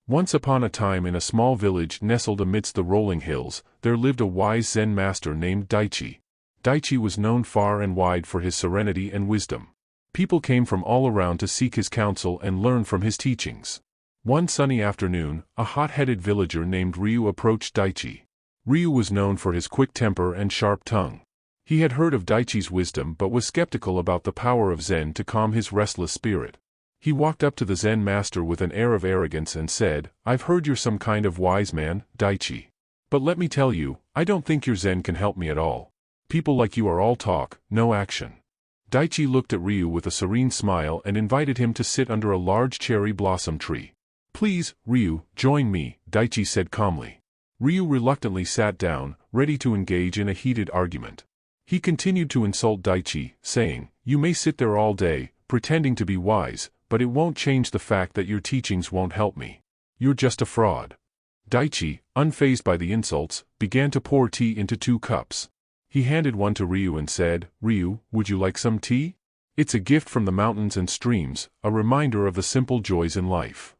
Once upon a time in a small village nestled amidst the rolling hills, there lived a wise Zen master named Daichi. Daichi was known far and wide for his serenity and wisdom. People came from all around to seek his counsel and learn from his teachings. One sunny afternoon, a hot-headed villager named Ryu approached Daichi. Ryu was known for his quick temper and sharp tongue. He had heard of Daichi's wisdom but was skeptical about the power of Zen to calm his restless spirit. He walked up to the Zen master with an air of arrogance and said, "I've heard you're some kind of wise man, Daichi. But let me tell you, I don't think your Zen can help me at all. People like you are all talk, no action." Daichi looked at Ryu with a serene smile and invited him to sit under a large cherry blossom tree. "Please, Ryu, join me," Daichi said calmly. Ryu reluctantly sat down, ready to engage in a heated argument. He continued to insult Daichi, saying, "You may sit there all day, pretending to be wise, but it won't change the fact that your teachings won't help me. You're just a fraud." Daichi, unfazed by the insults, began to pour tea into 2 cups. He handed one to Ryu and said, "Ryu, would you like some tea? It's a gift from the mountains and streams, a reminder of the simple joys in life."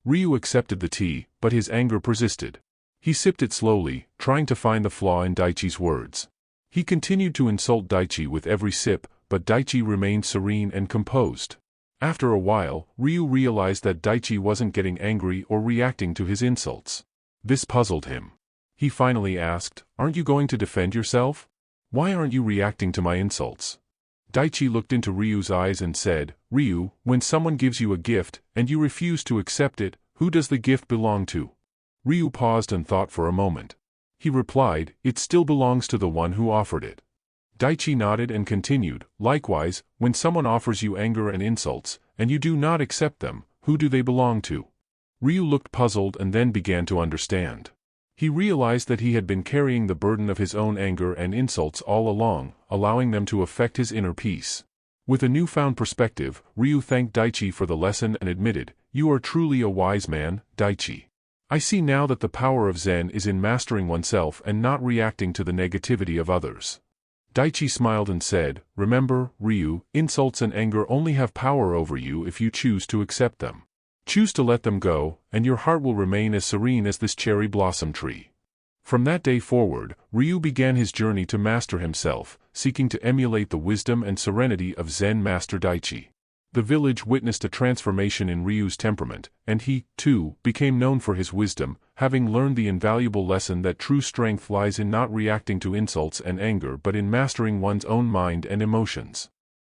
Ryu accepted the tea, but his anger persisted. He sipped it slowly, trying to find the flaw in Daichi's words. He continued to insult Daichi with every sip, but Daichi remained serene and composed. After a while, Ryu realized that Daichi wasn't getting angry or reacting to his insults. This puzzled him. He finally asked, "Aren't you going to defend yourself? Why aren't you reacting to my insults?" Daichi looked into Ryu's eyes and said, "Ryu, when someone gives you a gift, and you refuse to accept it, who does the gift belong to?" Ryu paused and thought for a moment. He replied, "It still belongs to the one who offered it." Daichi nodded and continued, "Likewise, when someone offers you anger and insults, and you do not accept them, who do they belong to?" Ryu looked puzzled and then began to understand. He realized that he had been carrying the burden of his own anger and insults all along, allowing them to affect his inner peace. With a newfound perspective, Ryu thanked Daichi for the lesson and admitted, "You are truly a wise man, Daichi. I see now that the power of Zen is in mastering oneself and not reacting to the negativity of others." Daichi smiled and said, "Remember, Ryu, insults and anger only have power over you if you choose to accept them. Choose to let them go, and your heart will remain as serene as this cherry blossom tree." From that day forward, Ryu began his journey to master himself, seeking to emulate the wisdom and serenity of Zen Master Daichi. The village witnessed a transformation in Ryu's temperament, and he, too, became known for his wisdom, having learned the invaluable lesson that true strength lies in not reacting to insults and anger but in mastering one's own mind and emotions.